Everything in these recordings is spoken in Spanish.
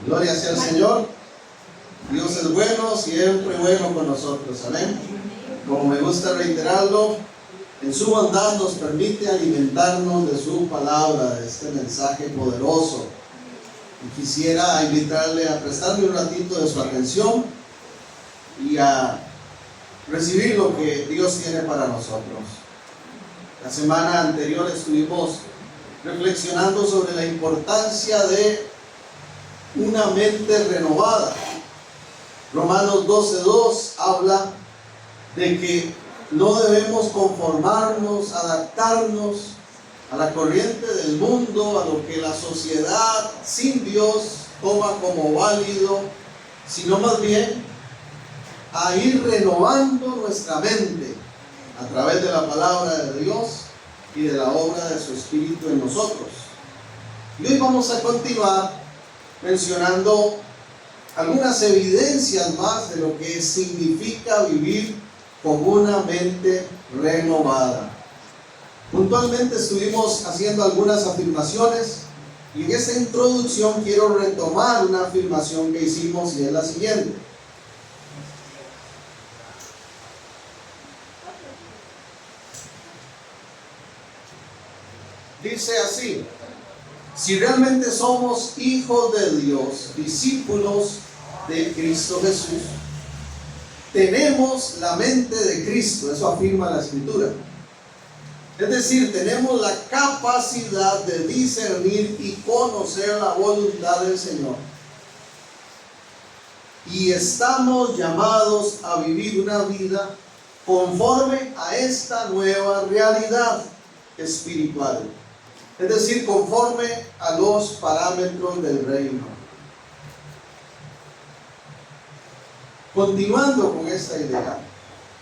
Gloria sea al Señor. Dios es bueno, siempre bueno con nosotros. Amén. Como me gusta reiterarlo, en su bondad nos permite alimentarnos de su palabra, de este mensaje poderoso. Y quisiera invitarle a prestarle un ratito de su atención y a recibir lo que Dios tiene para nosotros. La semana anterior estuvimos reflexionando sobre la importancia de una mente renovada. Romanos 12:2 habla de que no debemos conformarnos, adaptarnos a la corriente del mundo, a lo que la sociedad sin Dios toma como válido, sino más bien a ir renovando nuestra mente a través de la palabra de Dios y de la obra de su Espíritu en nosotros. Y hoy vamos a continuar mencionando algunas evidencias más de lo que significa vivir con una mente renovada. Puntualmente estuvimos haciendo algunas afirmaciones y en esta introducción quiero retomar una afirmación que hicimos y es la siguiente. Dice así: si realmente somos hijos de Dios, discípulos de Cristo Jesús, tenemos la mente de Cristo, eso afirma la Escritura. Es decir, tenemos la capacidad de discernir y conocer la voluntad del Señor. Y estamos llamados a vivir una vida conforme a esta nueva realidad espiritual. Es decir, conforme a los parámetros del reino. Continuando con esta idea,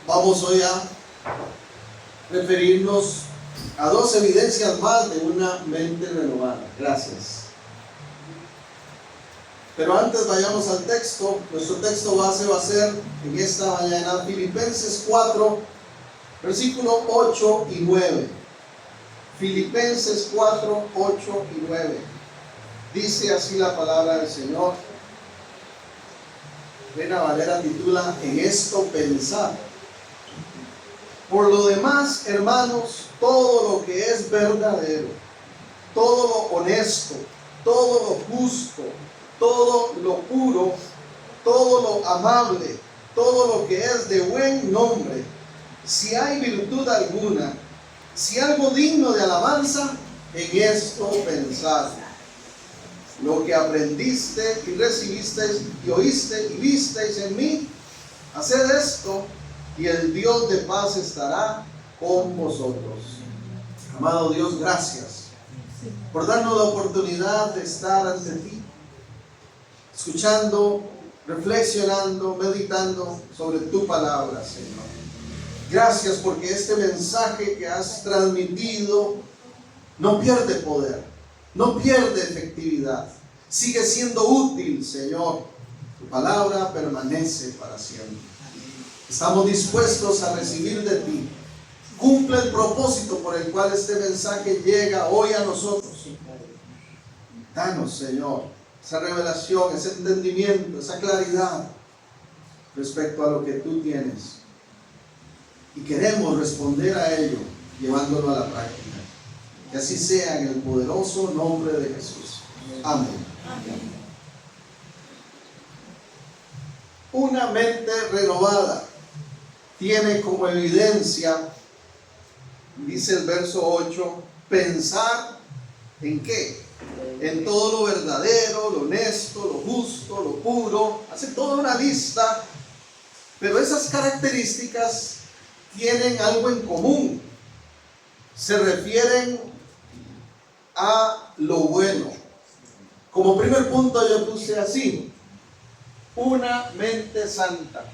vamos hoy a referirnos a dos evidencias más de una mente renovada. Gracias. Pero antes vayamos al texto. Nuestro texto base va a ser en esta mañana Filipenses 4, versículos 8 y 9. Filipenses 4, 8 y 9. Dice así la palabra del Señor. Reina Valera titula: en esto pensar. Por lo demás, hermanos, todo lo que es verdadero, todo lo honesto, todo lo justo, todo lo puro, todo lo amable, todo lo que es de buen nombre, si hay virtud alguna, si algo digno de alabanza, en esto pensad. Lo que aprendiste y recibisteis y oíste y visteis en mí, haced esto, y el Dios de paz estará con vosotros. Amado Dios, gracias por darnos la oportunidad de estar ante ti, escuchando, reflexionando, meditando sobre tu palabra, Señor. Gracias porque este mensaje que has transmitido no pierde poder, no pierde efectividad. Sigue siendo útil, Señor. Tu palabra permanece para siempre. Estamos dispuestos a recibir de ti. Cumple el propósito por el cual este mensaje llega hoy a nosotros. Danos, Señor, esa revelación, ese entendimiento, esa claridad respecto a lo que tú tienes. Y queremos responder a ello, llevándolo a la práctica. Que así sea en el poderoso nombre de Jesús. Amén. Amén. Una mente renovada tiene como evidencia, dice el verso 8, pensar en qué. En todo lo verdadero, lo honesto, lo justo, lo puro. Hace toda una lista. Pero esas características tienen algo en común. Se refieren a lo bueno. Como primer punto yo puse así: una mente santa.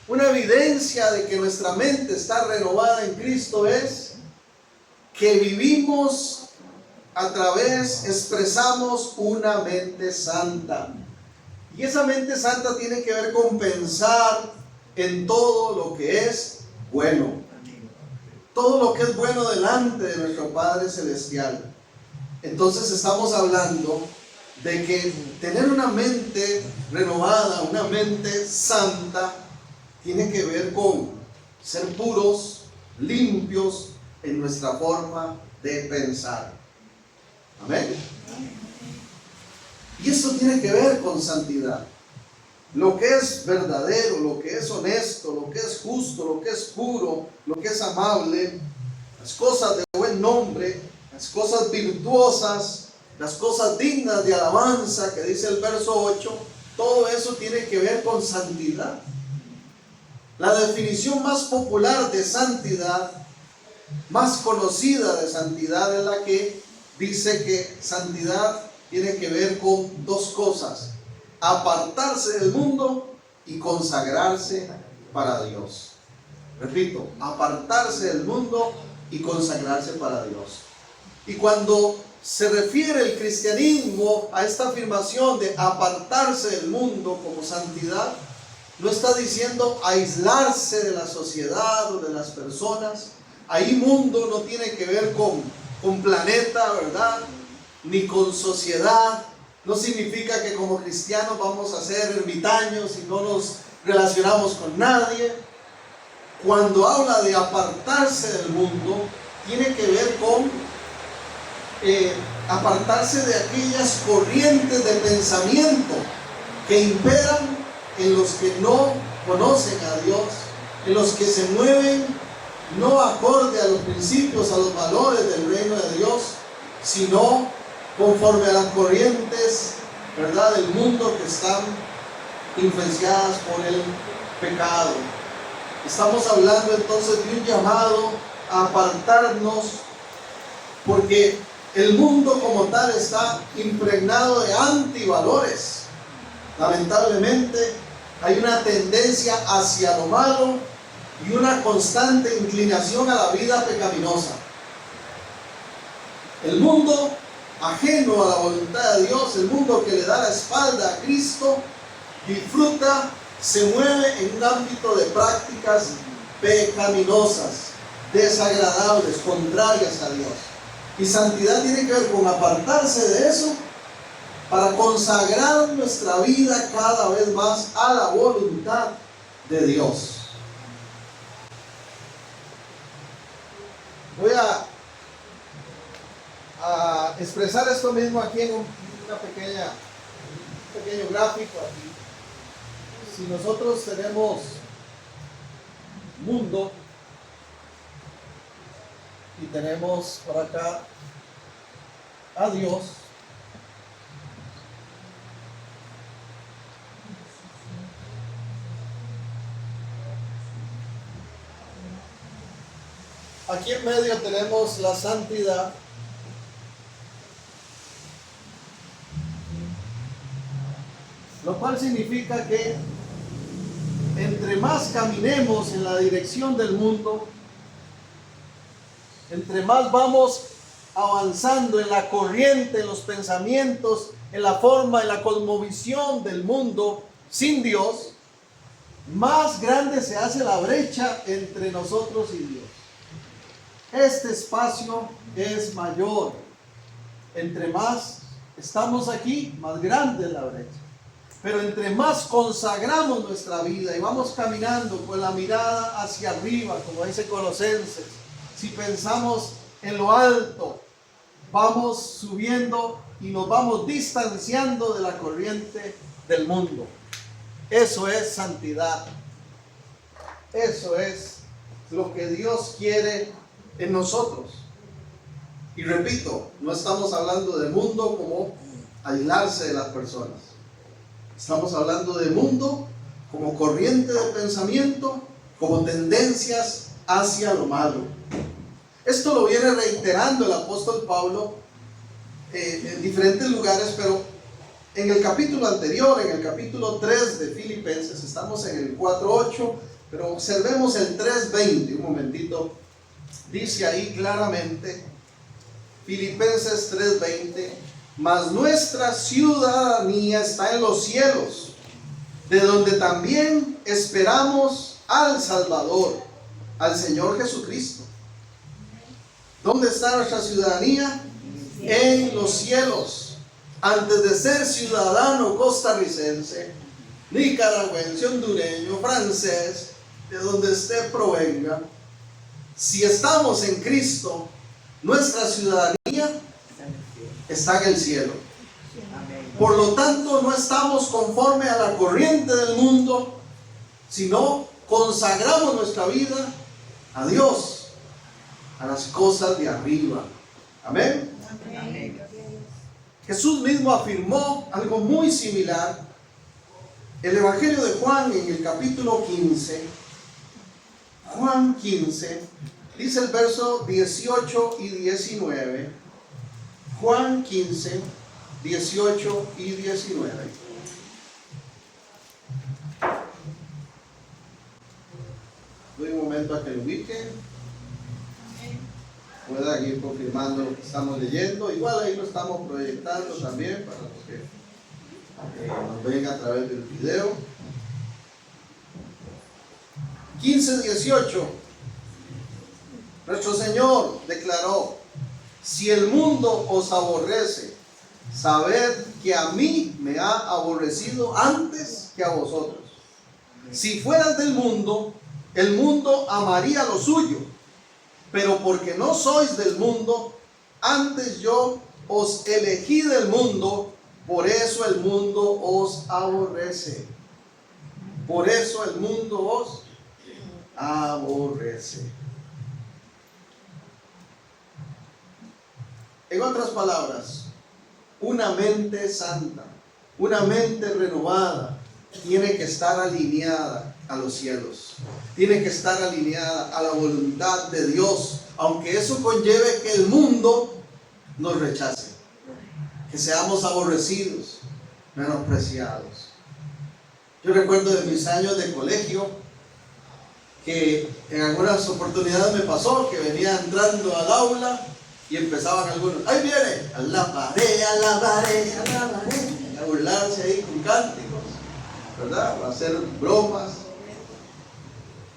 Una evidencia de que nuestra mente está renovada en Cristo es que vivimos a través, expresamos una mente santa. Y esa mente santa tiene que ver con pensar en todo lo que es bueno. Todo lo que es bueno delante de nuestro Padre Celestial. Entonces estamos hablando de que tener una mente renovada, una mente santa, tiene que ver con ser puros, limpios en nuestra forma de pensar. Amén. Y eso tiene que ver con santidad. Lo que es verdadero, lo que es honesto, lo que es justo, lo que es puro, lo que es amable, las cosas de buen nombre, las cosas virtuosas, las cosas dignas de alabanza, que dice el verso 8, todo eso tiene que ver con santidad. La definición más popular de santidad, más conocida de santidad, es la que dice que santidad tiene que ver con dos cosas: apartarse del mundo y consagrarse para Dios. Repito, apartarse del mundo y consagrarse para Dios. Y cuando se refiere el cristianismo a esta afirmación de apartarse del mundo como santidad, no está diciendo aislarse de la sociedad o de las personas. Ahí mundo no tiene que ver con planeta, ¿verdad? Ni con sociedad. No significa que como cristianos vamos a ser ermitaños y no nos relacionamos con nadie. Cuando habla de apartarse del mundo, tiene que ver con apartarse de aquellas corrientes de pensamiento que imperan en los que no conocen a Dios, en los que se mueven no acorde a los principios, a los valores del reino de Dios, sino conforme a las corrientes, ¿verdad?, del mundo, que están influenciadas por el pecado. Estamos hablando entonces de un llamado a apartarnos, porque el mundo como tal está impregnado de antivalores. Lamentablemente hay una tendencia hacia lo malo y una constante inclinación a la vida pecaminosa. El mundo ajeno a la voluntad de Dios, el mundo que le da la espalda a Cristo, disfruta, se mueve en un ámbito de prácticas pecaminosas, desagradables, contrarias a Dios. Y santidad tiene que ver con apartarse de eso para consagrar nuestra vida cada vez más a la voluntad de Dios. Voy a expresar esto mismo aquí en un pequeño gráfico aquí. Si nosotros tenemos mundo y tenemos por acá a Dios, aquí en medio tenemos la santidad, lo cual significa que entre más caminemos en la dirección del mundo, entre más vamos avanzando en la corriente, en los pensamientos, en la forma, en la cosmovisión del mundo sin Dios, más grande se hace la brecha entre nosotros y Dios. Este espacio es mayor. Entre más estamos aquí, más grande es la brecha. Pero entre más consagramos nuestra vida y vamos caminando con la mirada hacia arriba, como dice Colosenses, si pensamos en lo alto, vamos subiendo y nos vamos distanciando de la corriente del mundo. Eso es santidad. Eso es lo que Dios quiere en nosotros. Y repito, no estamos hablando de mundo como aislarse de las personas. Estamos hablando de mundo como corriente de pensamiento, como tendencias hacia lo malo. Esto lo viene reiterando el apóstol Pablo en diferentes lugares, pero en el capítulo anterior, en el capítulo 3 de Filipenses, estamos en el 4:8, pero observemos el 3:20, un momentito. Dice ahí claramente, Filipenses 3:20, mas nuestra ciudadanía está en los cielos, de donde también esperamos al Salvador, al Señor Jesucristo. ¿Dónde está nuestra ciudadanía? En los cielos. antes de ser ciudadano costarricense, nicaragüense, hondureño, francés, de donde usted provenga, si estamos en Cristo, nuestra ciudadanía está en el cielo. Por lo tanto, no estamos conforme a la corriente del mundo, sino consagramos nuestra vida a Dios, a las cosas de arriba. Amén. Amén. Jesús mismo afirmó algo muy similar. El Evangelio de Juan, en el capítulo 15, Juan 15, dice el verso 18 y 19. Juan 15, 18 y 19. Doy un momento a que lo ubiquen. Puedan ir confirmando lo que estamos leyendo. Igual ahí lo estamos proyectando también para los que nos ven a través del video. 15, 18. Nuestro Señor declaró: si el mundo os aborrece, sabed que a mí me ha aborrecido antes que a vosotros. Si fueras del mundo, el mundo amaría lo suyo, pero porque no sois del mundo, antes yo os elegí del mundo, por eso el mundo os aborrece. Por eso el mundo os aborrece. En otras palabras, una mente santa, una mente renovada, tiene que estar alineada a los cielos, tiene que estar alineada a la voluntad de Dios, aunque eso conlleve que el mundo nos rechace, que seamos aborrecidos, menospreciados. Yo recuerdo de mis años de colegio que en algunas oportunidades me pasó que venía entrando al aula y empezaban algunos: ¡ahí viene! ¡Alabaré, alabaré, alabaré! A burlarse ahí con cánticos, ¿verdad? A hacer bromas.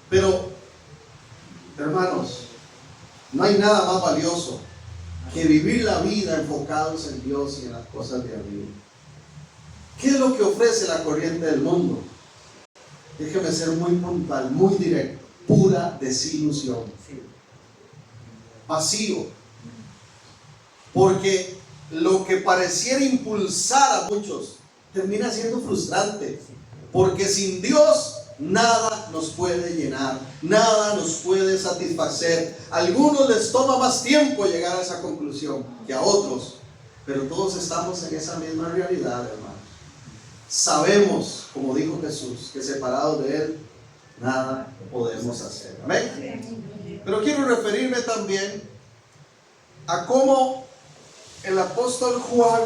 Pero, hermanos, no hay nada más valioso que vivir la vida enfocados en Dios y en las cosas de arriba. ¿Qué es lo que ofrece la corriente del mundo? Déjeme ser muy puntual, muy directo. Pura desilusión. Vacío. Porque lo que pareciera impulsar a muchos termina siendo frustrante. Porque sin Dios nada nos puede llenar, nada nos puede satisfacer. A algunos les toma más tiempo llegar a esa conclusión que a otros, pero todos estamos en esa misma realidad, hermanos. Sabemos, como dijo Jesús, que separados de Él nada podemos hacer. Amén. Pero quiero referirme también a cómo el apóstol Juan,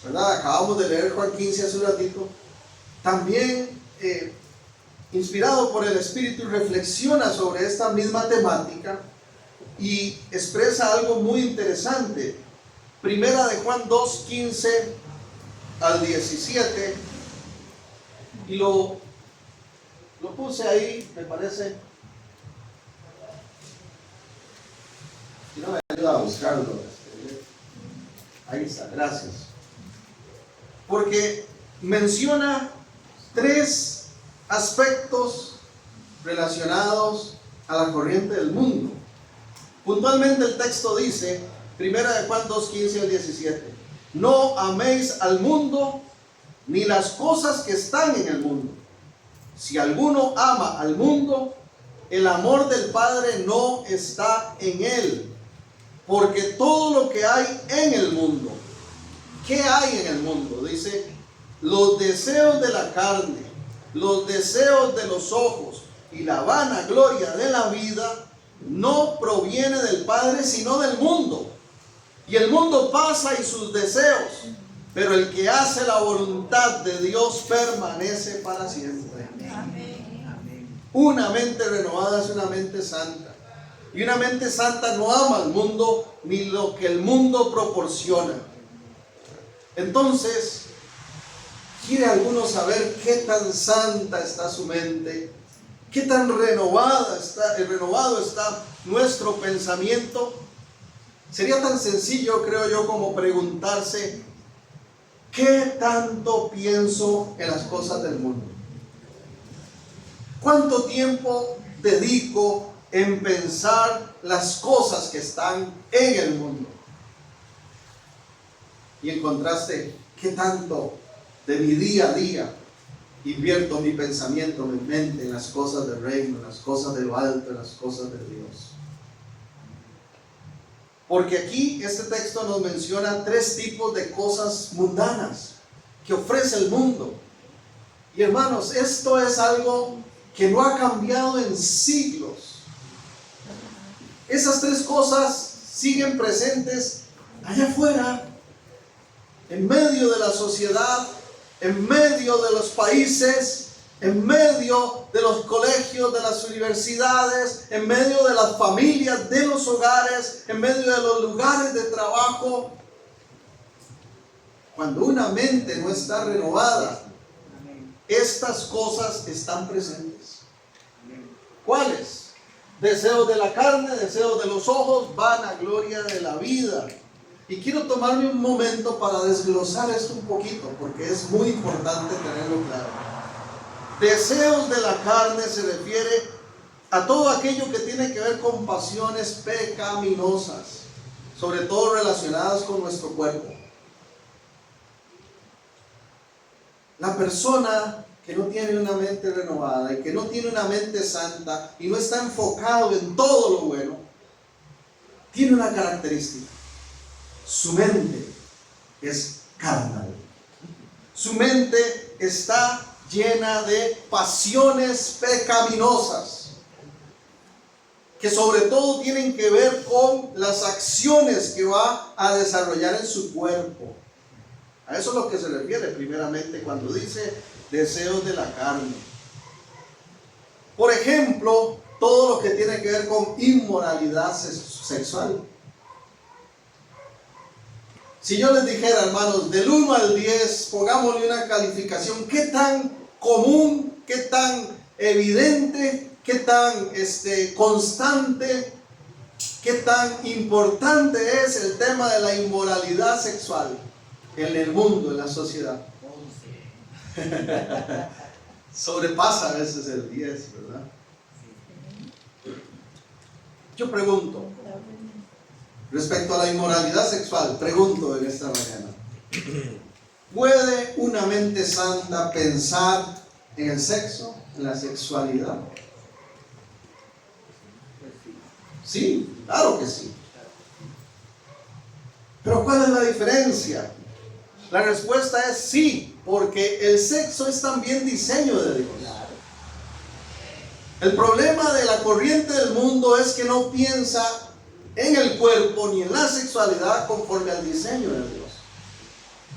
¿verdad? Acabamos de leer Juan 15 hace un ratito. También inspirado por el Espíritu, reflexiona sobre esta misma temática y expresa algo muy interesante. Primera de Juan 2, 15 al 17, y lo puse ahí, me parece. Si no me ayuda a buscarlo, ahí está, gracias. Porque menciona 3 aspectos relacionados a la corriente del mundo. Puntualmente el texto dice, primera de Juan 2, 15 al 17, no améis al mundo ni las cosas que están en el mundo. Si alguno ama al mundo, el amor del Padre no está en él. Porque todo lo que hay en el mundo, ¿qué hay en el mundo? Dice, los deseos de la carne, los deseos de los ojos y la vanagloria de la vida no proviene del Padre, sino del mundo. Y el mundo pasa y sus deseos, pero el que hace la voluntad de Dios permanece para siempre. Amén. Una mente renovada es una mente santa. Y una mente santa no ama al mundo ni lo que el mundo proporciona. Entonces, ¿quiere alguno saber qué tan santa está su mente? ¿Qué tan renovado está nuestro pensamiento? Sería tan sencillo, creo yo, como preguntarse ¿Qué tanto pienso en las cosas del mundo? ¿Cuánto tiempo dedico en pensar las cosas que están en el mundo? Y en contraste, ¿qué tanto de mi día a día invierto mi pensamiento, mi mente en las cosas del reino, en las cosas de lo alto, en las cosas de Dios? Porque aquí este texto nos menciona 3 tipos de cosas mundanas que ofrece el mundo. Y hermanos, esto es algo que no ha cambiado en siglos. Esas 3 cosas siguen presentes allá afuera, en medio de la sociedad, en medio de los países, en medio de los colegios, de las universidades, en medio de las familias, de los hogares, en medio de los lugares de trabajo. Cuando una mente no está renovada, estas cosas están presentes. ¿Cuáles? Deseos de la carne, deseos de los ojos, vanagloria de la vida. Y quiero tomarme un momento para desglosar esto un poquito, porque es muy importante tenerlo claro. Deseos de la carne se refiere a todo aquello que tiene que ver con pasiones pecaminosas, sobre todo relacionadas con nuestro cuerpo. La persona que no tiene una mente renovada y que no tiene una mente santa y no está enfocado en todo lo bueno, tiene una característica: su mente es carnal. Su mente está llena de pasiones pecaminosas, que sobre todo tienen que ver con las acciones que va a desarrollar en su cuerpo. A eso es lo que se refiere primeramente cuando dice deseos de la carne. Por ejemplo, todo lo que tiene que ver con inmoralidad sexual. Si yo les dijera, hermanos, del 1 al 10, pongámosle una calificación, ¿qué tan común, qué tan evidente, qué tan constante, qué tan importante es el tema de la inmoralidad sexual en el mundo, en la sociedad? Sobrepasa a veces el 10, ¿verdad? Yo pregunto, respecto a la inmoralidad sexual, pregunto en esta mañana: ¿puede una mente santa pensar en el sexo, en la sexualidad? Sí, claro que sí. Pero ¿cuál es la diferencia? La respuesta es sí, porque el sexo es también diseño de Dios. El problema de la corriente del mundo es que no piensa en el cuerpo ni en la sexualidad conforme al diseño de Dios,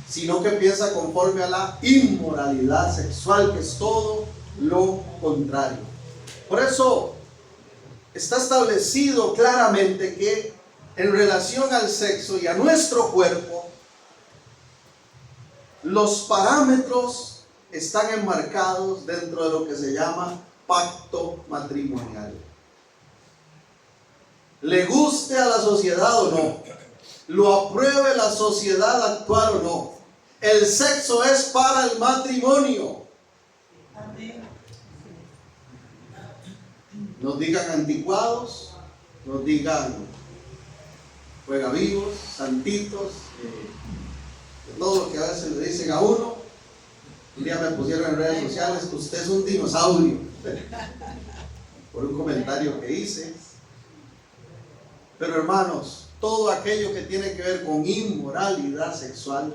sino que piensa conforme a la inmoralidad sexual, que es todo lo contrario. Por eso está establecido claramente que en relación al sexo y a nuestro cuerpo, los parámetros están enmarcados dentro de lo que se llama pacto matrimonial. Le guste a la sociedad o no, lo apruebe la sociedad actual o no, el sexo es para el matrimonio. Nos digan anticuados, nos digan juegavivos, santitos, de todo lo que a veces le dicen a uno. Un día me pusieron en redes sociales: usted es un dinosaurio, por un comentario que hice. Pero hermanos, todo aquello que tiene que ver con inmoralidad sexual,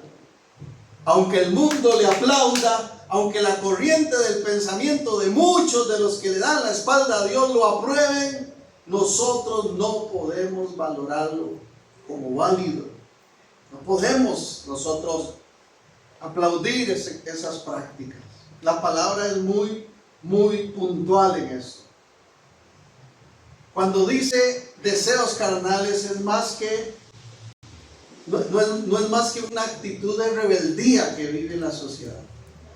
aunque el mundo le aplauda, aunque la corriente del pensamiento de muchos de los que le dan la espalda a Dios lo aprueben, nosotros no podemos valorarlo como válido. No podemos nosotros aplaudir esas prácticas. La palabra es muy, muy puntual en esto. Cuando dice deseos carnales, es más que no es más que una actitud de rebeldía que vive la sociedad.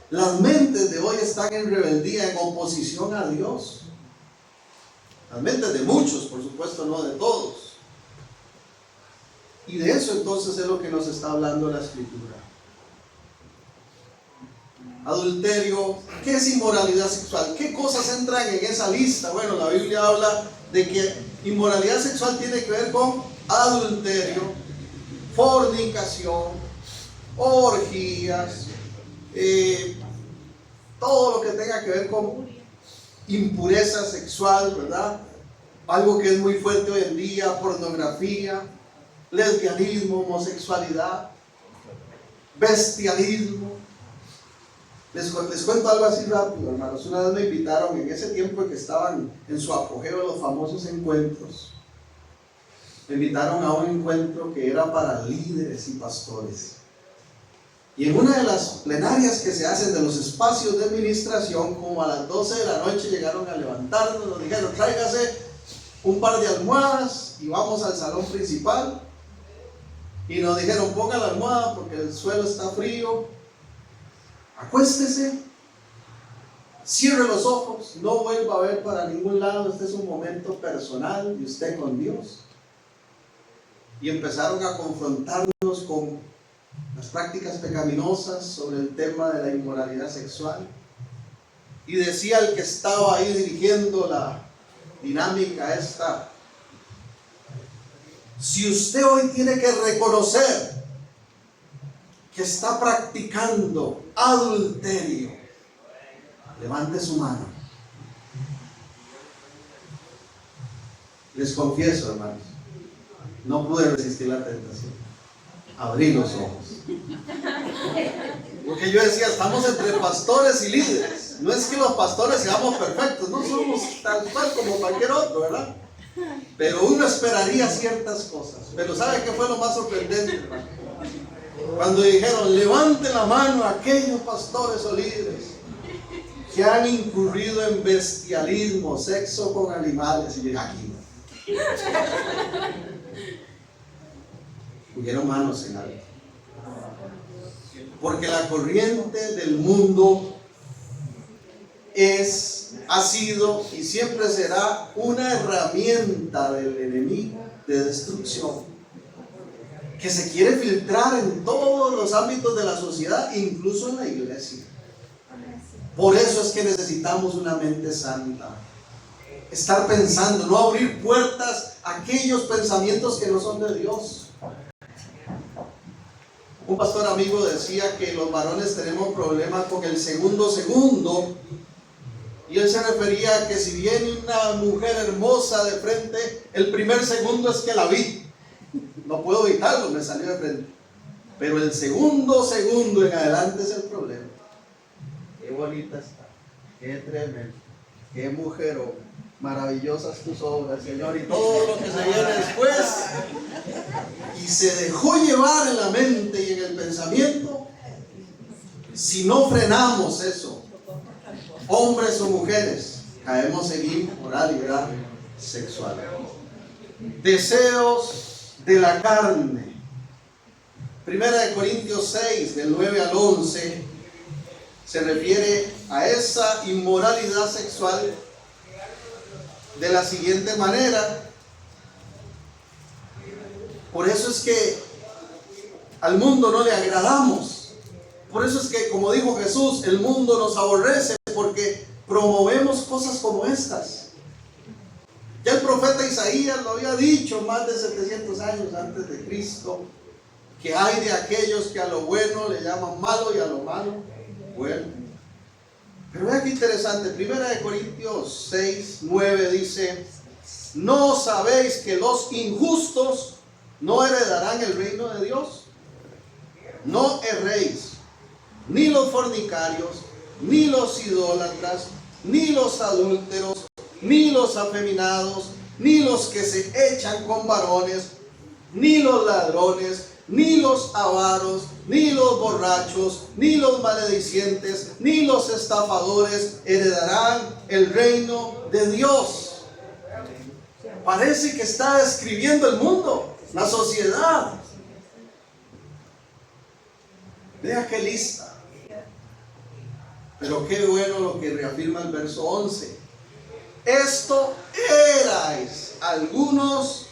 Las mentes de hoy están en rebeldía, en oposición a Dios. Las mentes de muchos, por supuesto, no de todos. Y de eso entonces es lo que nos está hablando la Escritura. adulterio. ¿Qué es inmoralidad sexual? ¿Qué cosas entran en esa lista? Bueno, la Biblia habla de que inmoralidad sexual tiene que ver con adulterio, fornicación, orgías, todo lo que tenga que ver con impureza sexual, ¿verdad? Algo que es muy fuerte hoy en día: pornografía, lesbianismo, homosexualidad, bestialismo. Les cuento algo así rápido, hermanos. Una vez me invitaron, en ese tiempo que estaban en su apogeo los famosos encuentros, me invitaron a un encuentro que era para líderes y pastores. Y en una de las plenarias que se hacen de los espacios de administración, como a las 12 de la noche llegaron a levantarnos, nos dijeron: tráigase un par de almohadas y vamos al salón principal. Y nos dijeron: ponga la almohada porque el suelo está frío, acuéstese, cierre los ojos, no vuelva a ver para ningún lado, este es un momento personal de usted con Dios. Y empezaron a confrontarnos con las prácticas pecaminosas sobre el tema de la inmoralidad sexual. Y decía el que estaba ahí dirigiendo la dinámica esta: si usted hoy tiene que reconocer que está practicando adulterio, levante su mano. Les confieso, hermanos, no pude resistir la tentación. Abrí los ojos. Porque yo decía: estamos entre pastores y líderes. No es que los pastores seamos perfectos, no somos tal cual como cualquier otro, ¿verdad? Pero uno esperaría ciertas cosas. Pero ¿sabe qué fue lo más sorprendente, hermano? Cuando dijeron: levanten la mano aquellos pastores o líderes que han incurrido en bestialismo, sexo con animales. Y yo: aquí hubieron manos en alto. Porque la corriente del mundo ha sido y siempre será una herramienta del enemigo de destrucción, que se quiere filtrar en todos los ámbitos de la sociedad, incluso en la iglesia. Por eso es que necesitamos una mente santa. Estar pensando, no abrir puertas a aquellos pensamientos que no son de Dios. Un pastor amigo decía que los varones tenemos problemas con el segundo, y él se refería a que si viene una mujer hermosa de frente, el primer segundo es que la vi. No puedo evitarlo, me salió de frente. Pero el segundo en adelante es el problema. Qué bonita está, qué tremenda, qué mujerón, maravillosas tus obras, Señor, y todo lo que se viene después. Y se dejó llevar en la mente y en el pensamiento. Si no frenamos eso, hombres o mujeres, caemos en inmoralidad sexual. Deseos de la carne. 1 Corintios 6, del 9 al 11, se refiere a esa inmoralidad sexual de la siguiente manera. Por eso es que al mundo no le agradamos. Por eso es que, como dijo Jesús, el mundo nos aborrece, porque promovemos cosas como estas. Ya el profeta Isaías lo había dicho más de 700 años antes de Cristo, que hay de aquellos que a lo bueno le llaman malo y a lo malo bueno. Pero vean qué interesante, 1 Corintios 6, 9 dice: ¿no sabéis que los injustos no heredarán el reino de Dios? No erréis, ni los fornicarios, ni los idólatras, ni los adúlteros, ni los afeminados, ni los que se echan con varones, ni los ladrones, ni los avaros, ni los borrachos, ni los maledicientes, ni los estafadores heredarán el reino de Dios. Parece que está describiendo el mundo, la sociedad. Vea qué lista. Pero qué bueno lo que reafirma el verso 11. Esto erais algunos,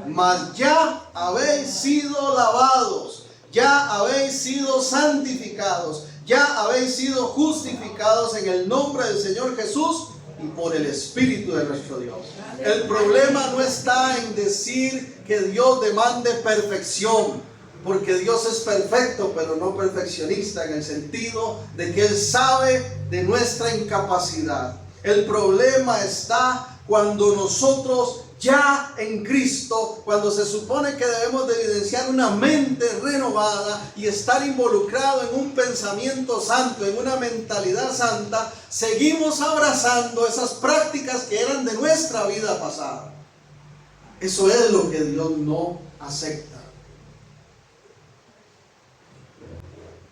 mas ya habéis sido lavados, ya habéis sido santificados, ya habéis sido justificados en el nombre del Señor Jesús y por el Espíritu de nuestro Dios. El problema no está en decir que Dios demande perfección, porque Dios es perfecto, pero no perfeccionista, en el sentido de que Él sabe de nuestra incapacidad. El problema está cuando nosotros ya en Cristo, cuando se supone que debemos de evidenciar una mente renovada y estar involucrado en un pensamiento santo, en una mentalidad santa, seguimos abrazando esas prácticas que eran de nuestra vida pasada. Eso es lo que Dios no acepta.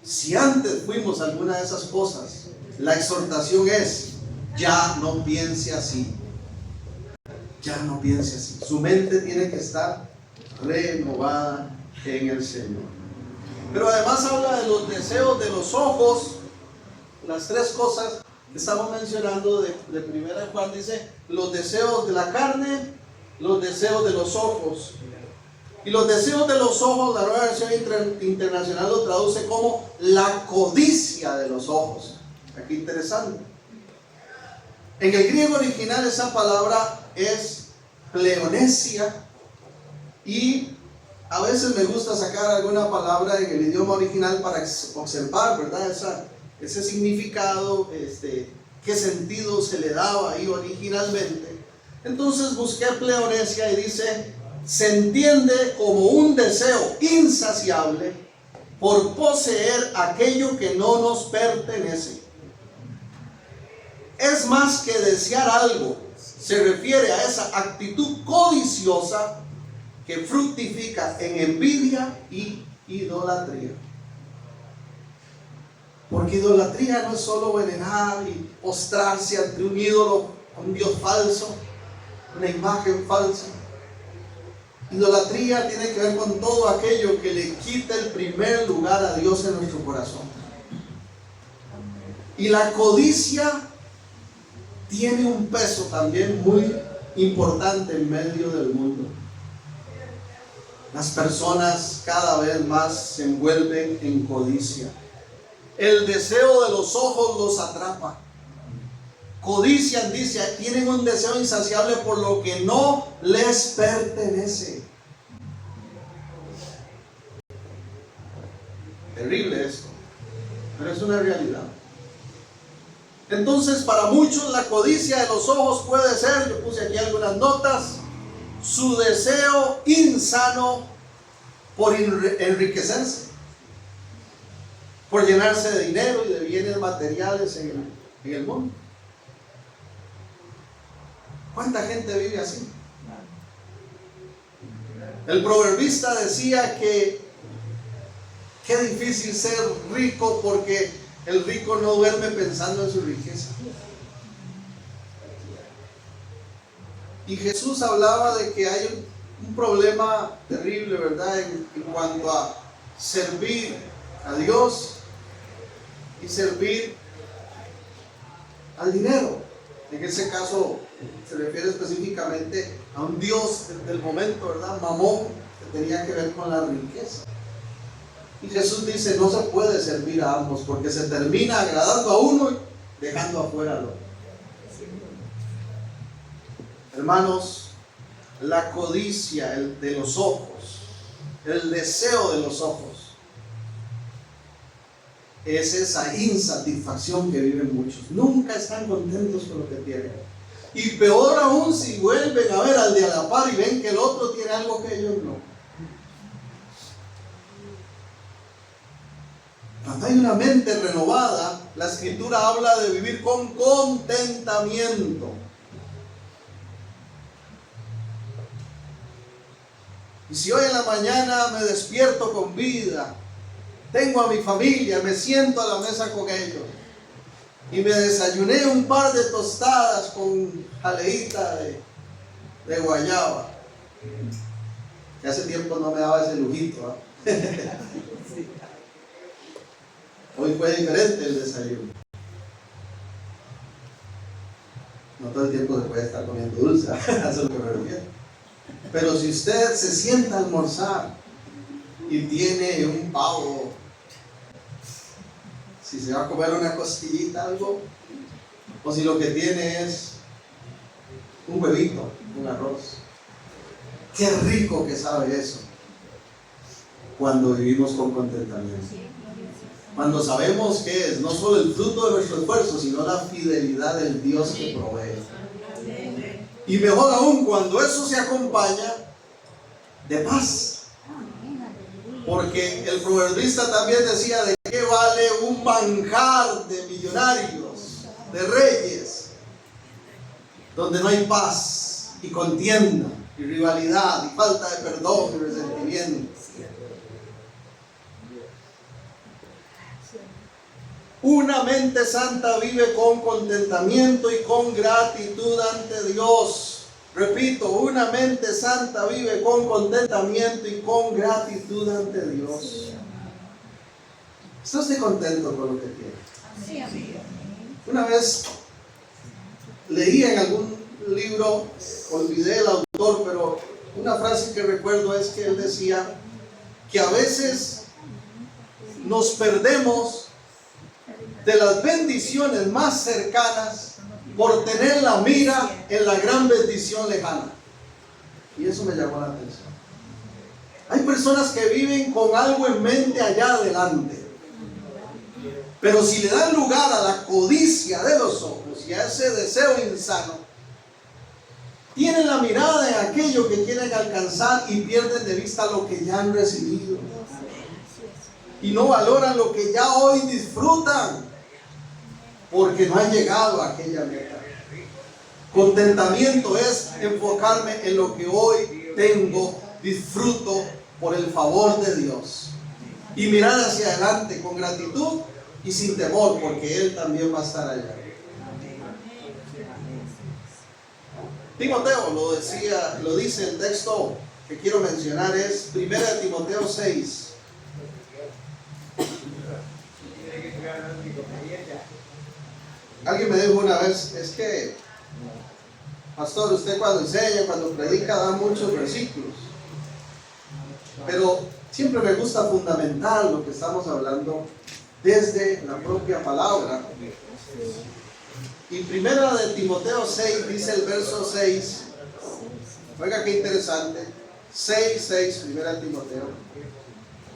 Si antes fuimos alguna de esas cosas, la exhortación es: ya no piense así. Ya no piense así. Su mente tiene que estar renovada en el Señor. Pero además habla de los deseos de los ojos. Las tres cosas que estamos mencionando de primera de Juan, dice los deseos de la carne, los deseos de los ojos. Y los deseos de los ojos, la Nueva Versión Internacional lo traduce como la codicia de los ojos. Aquí interesante. En el griego original esa palabra es pleonesia, y a veces me gusta sacar alguna palabra en el idioma original para observar, ¿verdad? Ese significado, qué sentido se le daba ahí originalmente. Entonces busqué pleonesia y dice: se entiende como un deseo insaciable por poseer aquello que no nos pertenece. Es más que desear algo, se refiere a esa actitud codiciosa que fructifica en envidia y idolatría. Porque idolatría no es solo venerar y postrarse ante un ídolo, un Dios falso, una imagen falsa. Idolatría tiene que ver con todo aquello que le quita el primer lugar a Dios en nuestro corazón. Y la codicia tiene un peso también muy importante en medio del mundo. Las personas cada vez más se envuelven en codicia. El deseo de los ojos los atrapa. Codician, dice, tienen un deseo insaciable por lo que no les pertenece. Terrible esto, pero es una realidad. Entonces, para muchos la codicia de los ojos puede ser, yo puse aquí algunas notas, su deseo insano por enriquecerse, por llenarse de dinero y de bienes materiales en el mundo. ¿Cuánta gente vive así? El proverbista decía que qué difícil ser rico, porque el rico no duerme pensando en su riqueza. Y Jesús hablaba de que hay un problema terrible, ¿verdad? En cuanto a servir a Dios y servir al dinero. En ese caso se refiere específicamente a un Dios del momento, ¿verdad? Mamón, que tenía que ver con la riqueza. Y Jesús dice: no se puede servir a ambos, porque se termina agradando a uno y dejando afuera al otro. Hermanos, la codicia de los ojos, el deseo de los ojos, es esa insatisfacción que viven muchos. Nunca están contentos con lo que tienen. Y peor aún si vuelven a ver al de a la par y ven que el otro tiene algo que ellos no. Cuando hay una mente renovada, la Escritura habla de vivir con contentamiento. Y si hoy en la mañana me despierto con vida, tengo a mi familia, me siento a la mesa con ellos y me desayuné un par de tostadas con jaleíta de guayaba, que hace tiempo no me daba ese lujito, ¿eh? Hoy fue diferente el desayuno. No todo el tiempo se puede estar comiendo dulce, eso es lo que me refiero. Pero si usted se sienta a almorzar y tiene un pavo, si se va a comer una costillita, algo, o si lo que tiene es un huevito, un arroz. Qué rico que sabe eso cuando vivimos con contentamiento. Cuando sabemos que es no solo el fruto de nuestro esfuerzo, sino la fidelidad del Dios que provee. Y mejor aún cuando eso se acompaña de paz. Porque el proverbista también decía: ¿de qué vale un manjar de millonarios, de reyes, donde no hay paz y contienda y rivalidad y falta de perdón y resentimiento? Una mente santa vive con contentamiento y con gratitud ante Dios. Repito, una mente santa vive con contentamiento y con gratitud ante Dios. ¿Está usted contento con lo que tiene? Una vez leí en algún libro, olvidé el autor, pero una frase que recuerdo es que él decía que a veces nos perdemos de las bendiciones más cercanas por tener la mira en la gran bendición lejana. Y eso me llamó la atención. Hay personas que viven con algo en mente allá adelante, pero si le dan lugar a la codicia de los ojos y a ese deseo insano, tienen la mirada en aquello que quieren alcanzar y pierden de vista lo que ya han recibido. Y no valoran lo que ya hoy disfrutan, porque no han llegado a aquella meta. Contentamiento es enfocarme en lo que hoy tengo, disfruto por el favor de Dios. Y mirar hacia adelante con gratitud y sin temor, porque Él también va a estar allá. Timoteo lo dice el texto que quiero mencionar, es 1 Timoteo 6. Alguien me dijo una vez: es que, pastor, usted cuando enseña, cuando predica, da muchos versículos, pero siempre me gusta fundamentar lo que estamos hablando desde la propia palabra. Y 1 Timoteo 6 dice el verso 6, oiga qué interesante, 6:6, 1 Timoteo: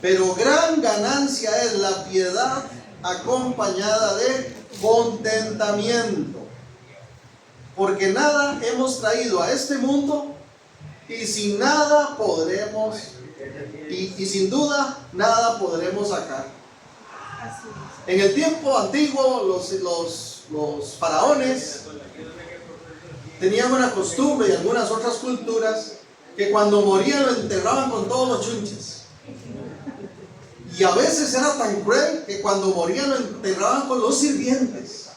pero gran ganancia es la piedad acompañada de contentamiento, porque nada hemos traído a este mundo y sin nada podremos, y sin duda nada podremos sacar. En el tiempo antiguo los faraones tenían una costumbre, y algunas otras culturas, que cuando morían lo enterraban con todos los chunches. Y a veces era tan cruel que cuando morían lo enterraban con los sirvientes.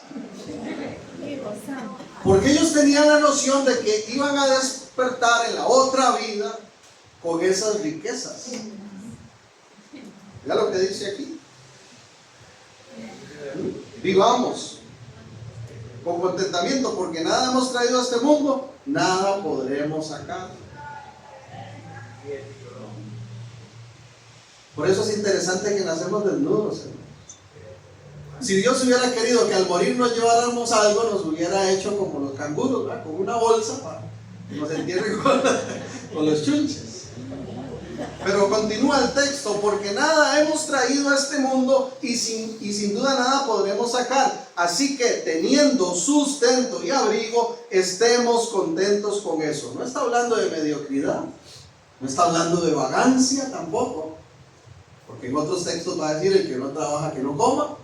Porque ellos tenían la noción de que iban a despertar en la otra vida con esas riquezas. Mira lo que dice aquí: vivamos con contentamiento, porque nada hemos traído a este mundo, nada podremos sacar. Por eso es interesante que nacemos desnudos, hermanos. Si Dios hubiera querido que al morir nos lleváramos algo, nos hubiera hecho como los canguros, ¿verdad? Con una bolsa para que nos entierren con los chunches. Pero continúa el texto: porque nada hemos traído a este mundo y sin duda nada podremos sacar. Así que teniendo sustento y abrigo, estemos contentos con eso. No está hablando de mediocridad, no está hablando de vagancia tampoco, porque en otros textos va a decir: el que no trabaja, que no coma.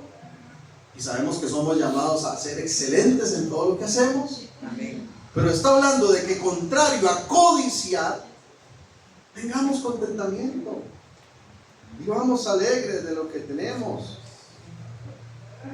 Y sabemos que somos llamados a ser excelentes en todo lo que hacemos. Amén. Pero está hablando de que, contrario a codiciar, tengamos contentamiento, vivamos alegres de lo que tenemos.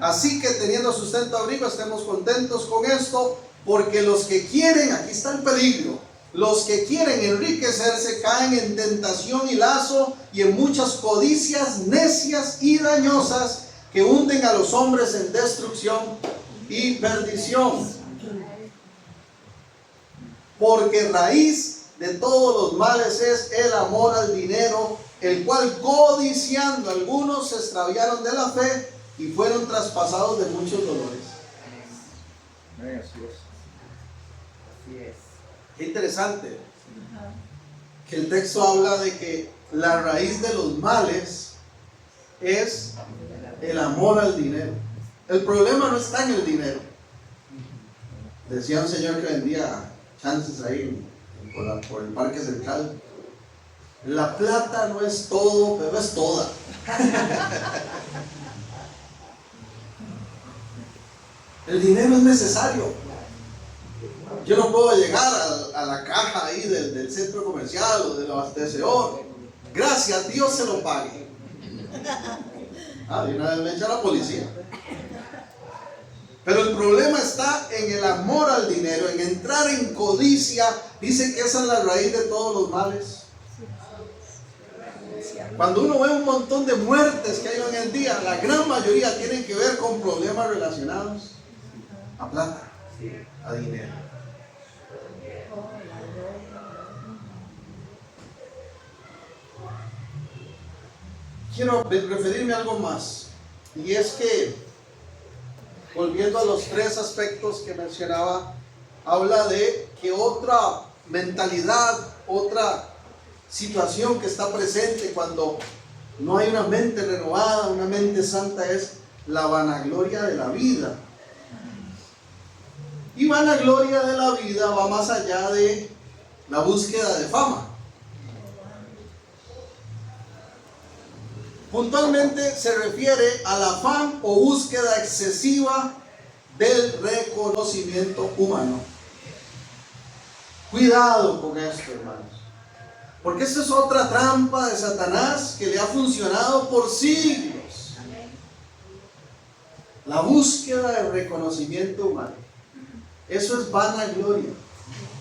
Así que teniendo sustento, abrigo, estemos contentos con esto, porque los que quieren, aquí está el peligro, los que quieren enriquecerse caen en tentación y lazo y en muchas codicias necias y dañosas que hunden a los hombres en destrucción y perdición. Porque raíz de todos los males es el amor al dinero, el cual codiciando algunos se extraviaron de la fe y fueron traspasados de muchos dolores. Así es. Qué interesante que el texto habla de que la raíz de los males es el amor al dinero. El problema no está en el dinero. Decía un señor que vendía chances ahí por el Parque Central. La plata no es todo, pero es toda. El dinero es necesario. Yo no puedo llegar a la caja ahí del centro comercial o del abastecedor. Gracias a Dios se lo pague. Y una vez me echa la policía. Pero el problema está en el amor al dinero, en entrar en codicia. Dice que esa es la raíz de todos los males. Cuando uno ve un montón de muertes que hay hoy en el día, la gran mayoría tienen que ver con problemas relacionados a plata, a dinero. Quiero referirme a algo más, y es que, volviendo a los tres aspectos que mencionaba, habla de que otra mentalidad, otra situación que está presente cuando no hay una mente renovada, una mente santa, es la vanagloria de la vida. Y vanagloria de la vida va más allá de la búsqueda de fama. Puntualmente se refiere al afán o búsqueda excesiva del reconocimiento humano. Cuidado con esto, hermanos, porque esta es otra trampa de Satanás que le ha funcionado por siglos. La búsqueda del reconocimiento humano. Eso es vanagloria.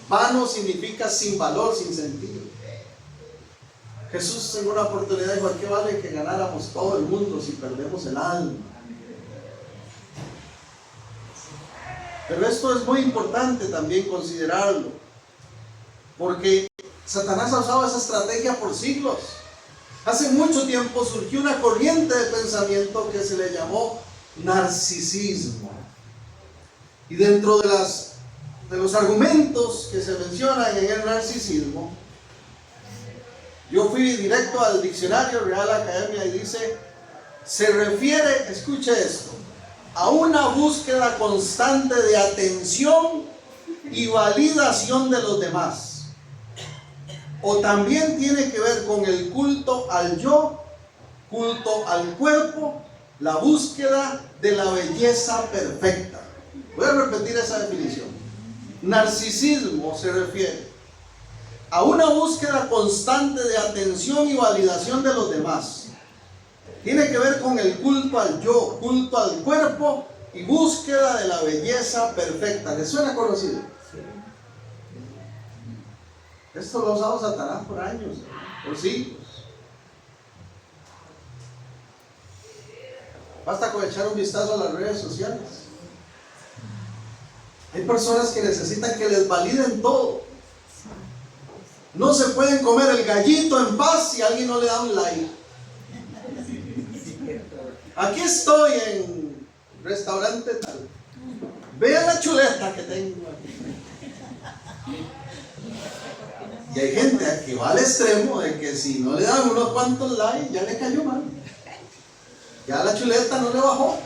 Vano significa sin valor, sin sentido. Jesús en una oportunidad dijo: ¿a qué vale que ganáramos todo el mundo si perdemos el alma? Pero esto es muy importante también considerarlo, porque Satanás ha usado esa estrategia por siglos. Hace mucho tiempo surgió una corriente de pensamiento que se le llamó narcisismo. Y dentro de los argumentos que se mencionan en el narcisismo, yo fui directo al diccionario Real Academia y dice: se refiere, escuche esto, a una búsqueda constante de atención y validación de los demás. O también tiene que ver con el culto al yo, culto al cuerpo, la búsqueda de la belleza perfecta. Voy a repetir esa definición. Narcisismo se refiere a una búsqueda constante de atención y validación de los demás. Tiene que ver con el culto al yo, culto al cuerpo y búsqueda de la belleza perfecta. ¿Les suena conocido? Esto lo ha usado Satanás por años, por siglos. Basta con echar un vistazo a las redes sociales. Hay personas que necesitan que les validen todo. No se pueden comer el gallito en paz si alguien no le da un like. Aquí estoy en restaurante tal. Vean la chuleta que tengo aquí. Y hay gente que va al extremo de que si no le dan unos cuantos likes ya le cayó mal. Ya la chuleta no le bajó.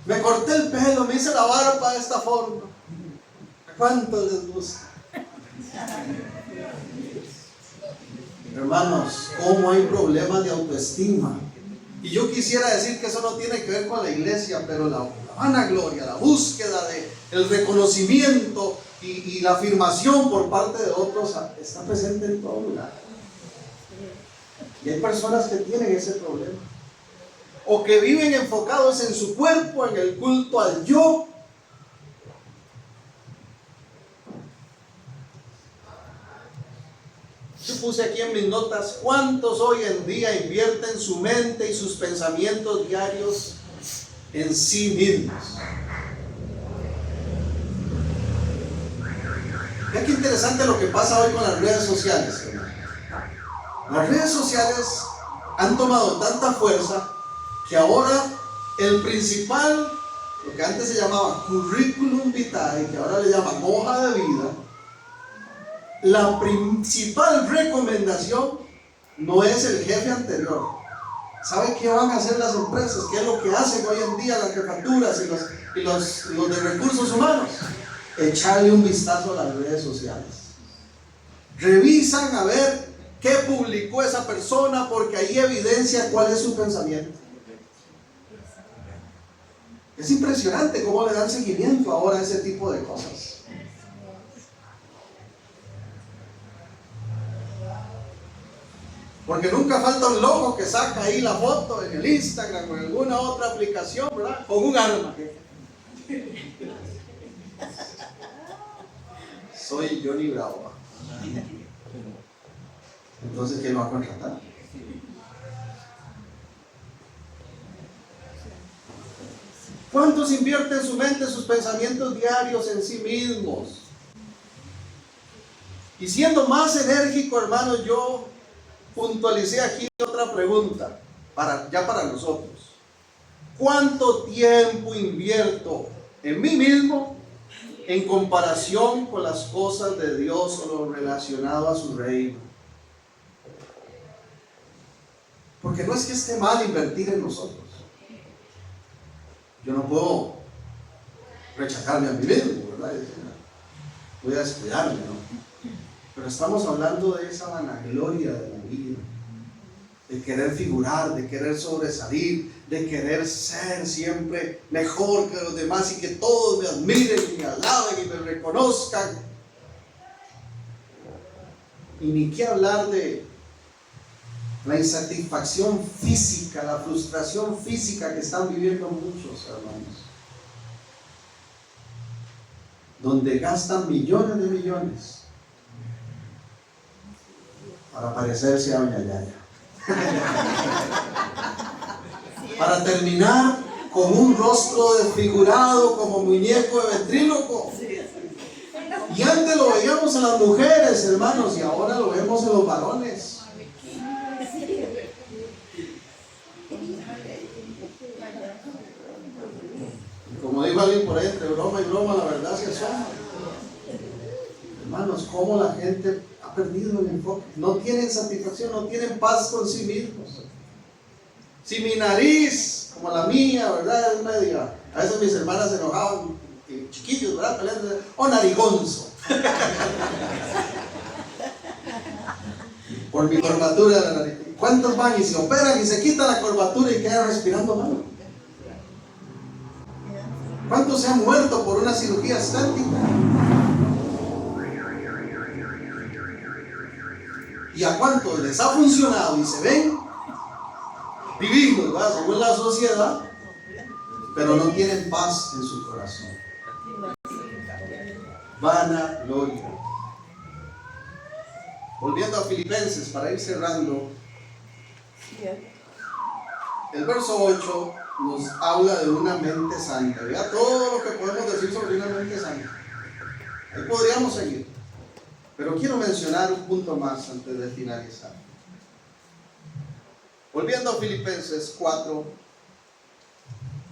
Me corté el pelo, me hice la barba de esta forma. ¿Cuánto les gusta? Hermanos, cómo hay problemas de autoestima. Y yo quisiera decir que eso no tiene que ver con la iglesia, pero la vanagloria, la búsqueda del reconocimiento y la afirmación por parte de otros está presente en todo lugar. Y hay personas que tienen ese problema, o que viven enfocados en su cuerpo, en el culto al yo. Yo puse aquí en mis notas: ¿cuántos hoy en día invierten su mente y sus pensamientos diarios en sí mismos? Vean qué interesante lo que pasa hoy con las redes sociales. Las redes sociales han tomado tanta fuerza que ahora el principal, lo que antes se llamaba curriculum vitae, que ahora le llaman hoja de vida, la principal recomendación no es el jefe anterior. ¿Sabe qué van a hacer las empresas? ¿Qué es lo que hacen hoy en día las jefaturas y los de recursos humanos? Echarle un vistazo a las redes sociales. Revisan a ver qué publicó esa persona, porque ahí evidencia cuál es su pensamiento. Es impresionante cómo le dan seguimiento ahora a ese tipo de cosas. Porque nunca falta un loco que saca ahí la foto en el Instagram o en alguna otra aplicación, ¿verdad? Con un arma. Soy Johnny Bravo. Entonces, ¿quién lo va a contratar? ¿Cuántos invierten su mente, sus pensamientos diarios en sí mismos? Y siendo más enérgico, hermanos, yo puntualicé aquí otra pregunta para nosotros. ¿Cuánto tiempo invierto en mí mismo en comparación con las cosas de Dios o lo relacionado a su reino? Porque no es que esté mal invertir en nosotros. Yo no puedo rechazarme a mí mismo, ¿verdad? Voy a descuidarme, ¿no? Pero estamos hablando de esa vanagloria de la vida, de querer figurar, de querer sobresalir, de querer ser siempre mejor que los demás y que todos me admiren y me alaben y me reconozcan. Y ni qué hablar de la insatisfacción física, la frustración física que están viviendo muchos hermanos, donde gastan millones de millones para parecerse a Doña Yaya, para terminar con un rostro desfigurado como muñeco de ventríloco. Y antes lo veíamos en las mujeres, hermanos, y ahora lo vemos en los varones. Como dijo alguien por ahí, entre broma y broma la verdad se asoma. Hermanos, cómo la gente ha perdido el enfoque. No tienen satisfacción, no tienen paz con sí mismos. Si mi nariz, como la mía, ¿verdad? Es media. A veces mis hermanas se enojaban, chiquillos, ¿verdad? Peleando, o narigonzo. Por mi curvatura de la nariz. ¿Cuántos van y se operan y se quitan la curvatura y quedan respirando mal? ¿Cuántos se han muerto por una cirugía estética? ¿Y a cuántos les ha funcionado y se ven divinos, ¿verdad? Según la sociedad, pero no tienen paz en su corazón? Vanagloria. Volviendo a Filipenses, para ir cerrando, el verso 8 nos habla de una mente santa. Vea todo lo que podemos decir sobre una mente santa. Ahí podríamos seguir, pero quiero mencionar un punto más antes de finalizar. Volviendo a Filipenses 4,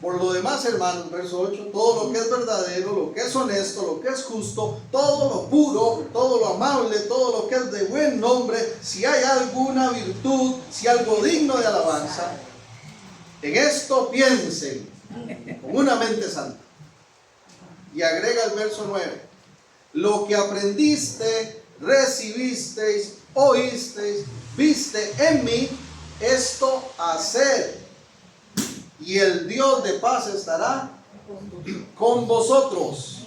por lo demás, hermanos, verso 8, todo lo que es verdadero, lo que es honesto, lo que es justo, todo lo puro, todo lo amable, todo lo que es de buen nombre, si hay alguna virtud, si algo digno de alabanza, en esto piensen con una mente santa. Y agrega el verso 9, lo que aprendiste, recibisteis, oísteis, viste en mí, esto haced, y el Dios de paz estará con vosotros.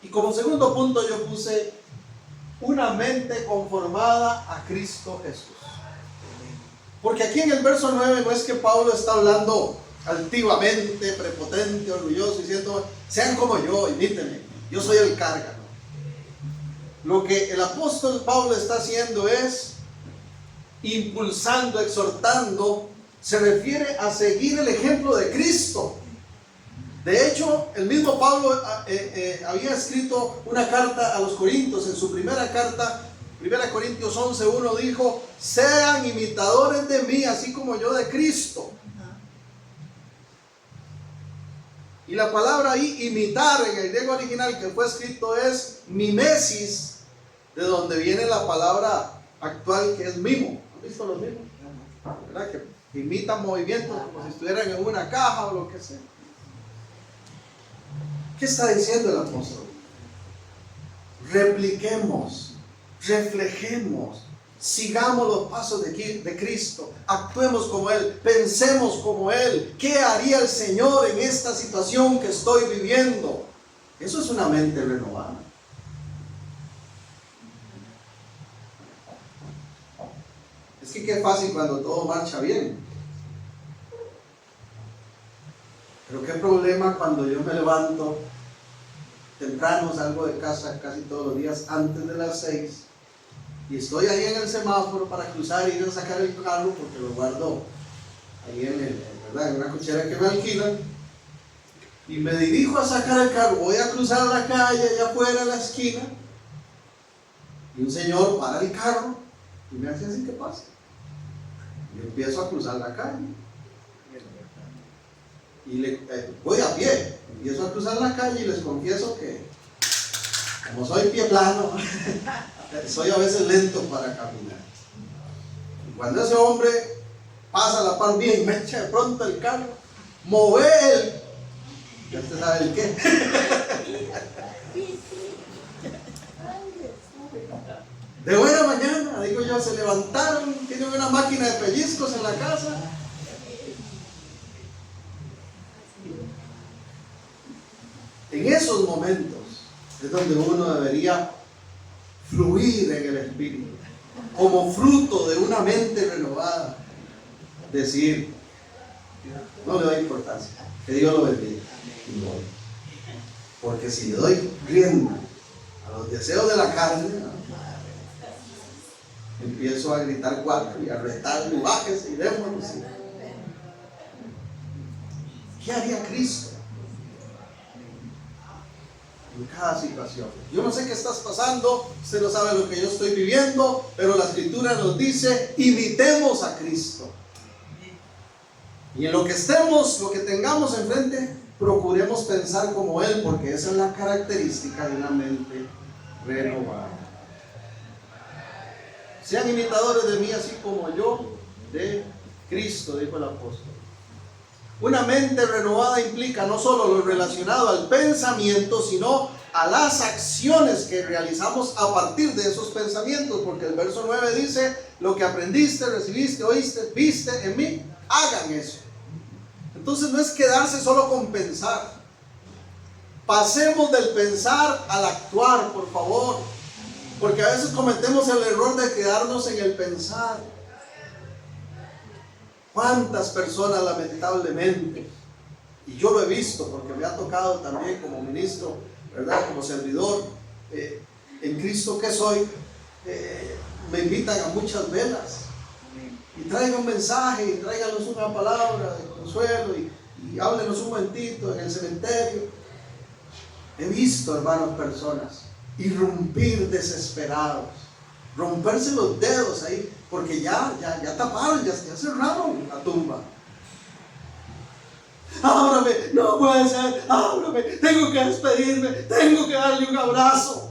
Y como segundo punto yo puse una mente conformada a Cristo Jesús. Porque aquí en el verso 9 no es que Pablo está hablando altivamente, prepotente, orgulloso, diciendo, sean como yo, imítenme, yo soy el carga. Lo que el apóstol Pablo está haciendo es impulsando, exhortando, se refiere a seguir el ejemplo de Cristo. De hecho, el mismo Pablo había escrito una carta a los Corintios. En su primera carta, 1 Corintios 11:1, dijo: sean imitadores de mí, así como yo de Cristo. Y la palabra ahí, imitar, en el griego original que fue escrito es mimesis, de donde viene la palabra actual que es mimo. ¿Han visto los mimos? ¿Verdad? Que imitan movimientos como si estuvieran en una caja o lo que sea. ¿Qué está diciendo el apóstol? Repliquemos, reflejemos, sigamos los pasos de Cristo, actuemos como Él, pensemos como Él. ¿Qué haría el Señor en esta situación que estoy viviendo? Eso es una mente renovada. Es que qué fácil cuando todo marcha bien. Pero qué problema cuando yo me levanto temprano, salgo de casa casi todos los días antes de las 6 y estoy ahí en el semáforo para cruzar y ir a sacar el carro porque lo guardo ahí en una cochera que me alquilan, y me dirijo a sacar el carro, voy a cruzar la calle allá afuera en la esquina y un señor para el carro y me hace así: ¿qué pasa? Yo empiezo a cruzar la calle y voy a pie, empiezo a cruzar la calle y les confieso que, como soy pie plano, soy a veces lento para caminar. Y cuando ese hombre pasa a la par mía y me echa de pronto el carro, mover ya usted sabe el qué. De buena mañana, digo yo, se levantaron, tienen una máquina de pellizcos en la casa. En esos momentos es donde uno debería fluir en el Espíritu, como fruto de una mente renovada. Decir: no le doy importancia, que Dios lo bendiga. Porque si le doy rienda a los deseos de la carne, empiezo a gritar cuatro y a retar: bájese y démonos. ¿Qué haría Cristo en cada situación? Yo no sé qué estás pasando, usted no sabe lo que yo estoy viviendo, pero la Escritura nos dice: imitemos a Cristo. Y en lo que estemos, lo que tengamos enfrente, procuremos pensar como Él, porque esa es la característica de una mente renovada. Sean imitadores de mí, así como yo de Cristo, dijo el apóstol. Una mente renovada implica no solo lo relacionado al pensamiento, sino a las acciones que realizamos a partir de esos pensamientos, porque el verso 9 dice: lo que aprendiste, recibiste, oíste, viste en mí, hagan eso. Entonces no es quedarse solo con pensar. Pasemos del pensar al actuar, por favor, porque a veces cometemos el error de quedarnos en el pensar. ¿Cuántas personas lamentablemente, y yo lo he visto porque me ha tocado también como ministro, ¿verdad?, como servidor en Cristo que soy, me invitan a muchas velas y traigan un mensaje y tráiganos una palabra de consuelo y háblenos un momentito en el cementerio. He visto, hermanos, personas irrumpir desesperados, romperse los dedos ahí, porque ya taparon, ya cerraron la tumba. Ábrame, no puede ser, ábrame, tengo que despedirme, tengo que darle un abrazo.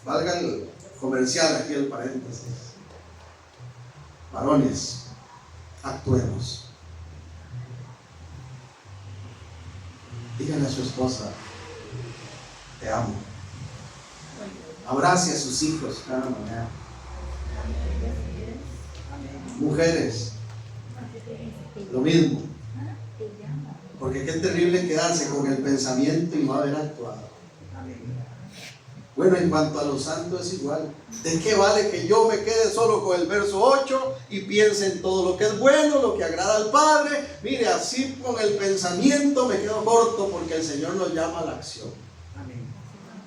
Valga el comercial aquí, el paréntesis. Varones, actuemos. Díganle a su esposa: te amo. Abrace a sus hijos cada mañana. Mujeres, lo mismo. Porque qué terrible quedarse con el pensamiento y no haber actuado. Bueno, en cuanto a los santos es igual. ¿De qué vale que yo me quede solo con el verso 8 y piense en todo lo que es bueno, lo que agrada al Padre? Mire, así con el pensamiento me quedo corto, porque el Señor nos llama a la acción. Amén.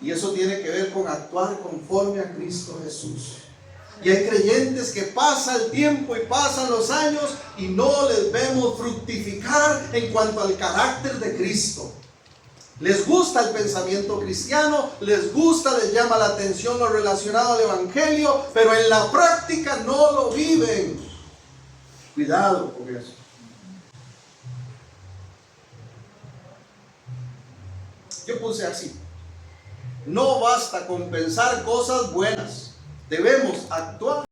Y eso tiene que ver con actuar conforme a Cristo Jesús. Y hay creyentes que pasa el tiempo y pasan los años y no les vemos fructificar en cuanto al carácter de Cristo. Les gusta el pensamiento cristiano, les gusta, les llama la atención lo relacionado al evangelio, pero en la práctica no lo viven. Cuidado con eso. Yo puse así: no basta con pensar cosas buenas, debemos actuar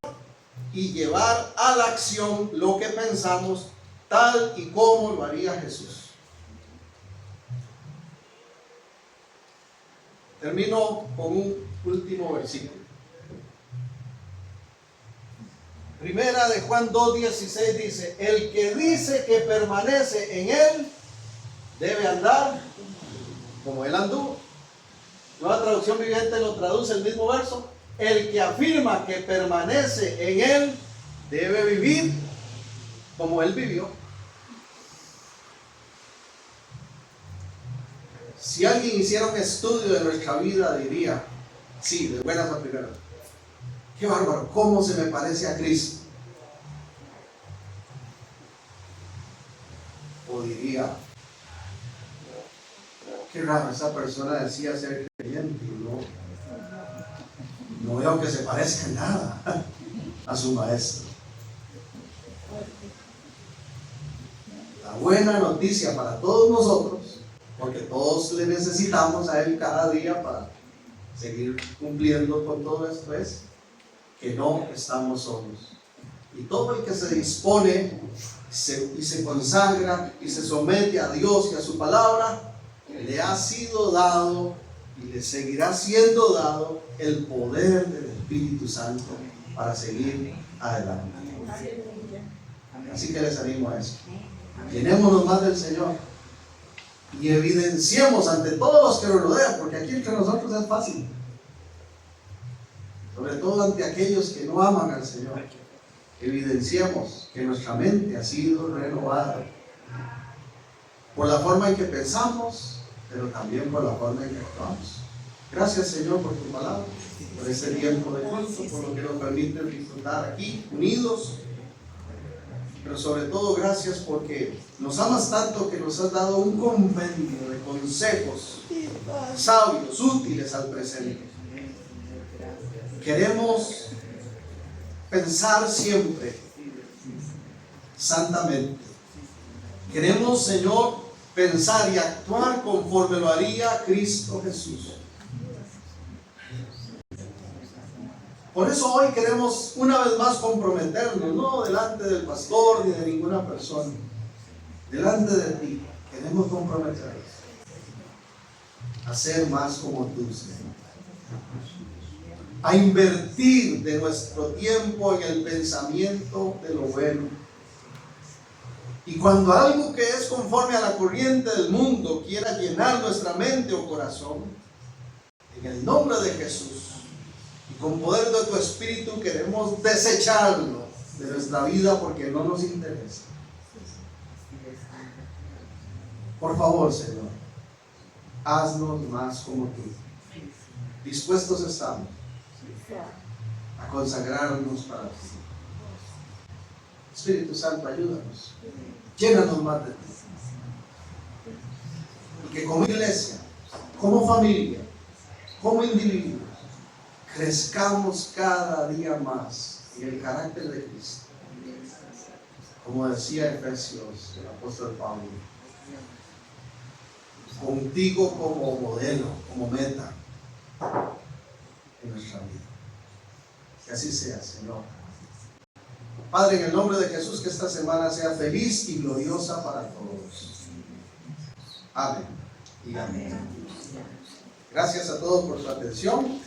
y llevar a la acción lo que pensamos, tal y como lo haría Jesús. Termino con un último versículo. Primera de Juan 2:16 dice: el que dice que permanece en él debe andar como él anduvo. Nueva Traducción Viviente lo traduce el mismo verso: el que afirma que permanece en él debe vivir como él vivió. Si alguien hiciera un estudio de nuestra vida, diría, sí, de buenas a primeras: qué bárbaro, cómo se me parece a Cristo. O diría, qué raro, esa persona decía ser creyente y no veo que se parezca en nada a su maestro. La buena noticia para todos nosotros, porque todos le necesitamos a él cada día para seguir cumpliendo con todo esto, es que no estamos solos. Y todo el que se dispone y se consagra y se somete a Dios y a su palabra, le ha sido dado y le seguirá siendo dado el poder del Espíritu Santo para seguir adelante. Así que les animo a eso. Llenémonos más del Señor y evidenciemos ante todos los que nos rodean, porque aquí entre nosotros es fácil, sobre todo ante aquellos que no aman al Señor. Evidenciemos que nuestra mente ha sido renovada por la forma en que pensamos, pero también por la forma en que actuamos. Gracias, Señor, por tu palabra, por este tiempo de culto, por lo que nos permite disfrutar aquí unidos, pero sobre todo gracias porque nos amas tanto que nos has dado un compendio de consejos sabios, útiles al presente. Queremos pensar siempre santamente. Queremos, Señor, pensar y actuar conforme lo haría Cristo Jesús. Por eso hoy queremos una vez más comprometernos, no delante del pastor ni de ninguna persona, delante de ti. Queremos comprometernos a ser más como tú, Señor, a invertir de nuestro tiempo en el pensamiento de lo bueno. Y cuando algo que es conforme a la corriente del mundo quiera llenar nuestra mente o corazón, en el nombre de Jesús y con poder de tu Espíritu queremos desecharlo de nuestra vida porque no nos interesa. Por favor, Señor, haznos más como tú. Dispuestos estamos a consagrarnos para ti. Espíritu Santo, ayúdanos. Llénanos más de ti. Y que como iglesia, como familia, como individuos, crezcamos cada día más en el carácter de Cristo. Como decía Efesios, el apóstol Pablo, contigo como modelo, como meta en nuestra vida. Que así sea, Señor. Padre, en el nombre de Jesús, que esta semana sea feliz y gloriosa para todos. Amén y amén. Gracias a todos por su atención.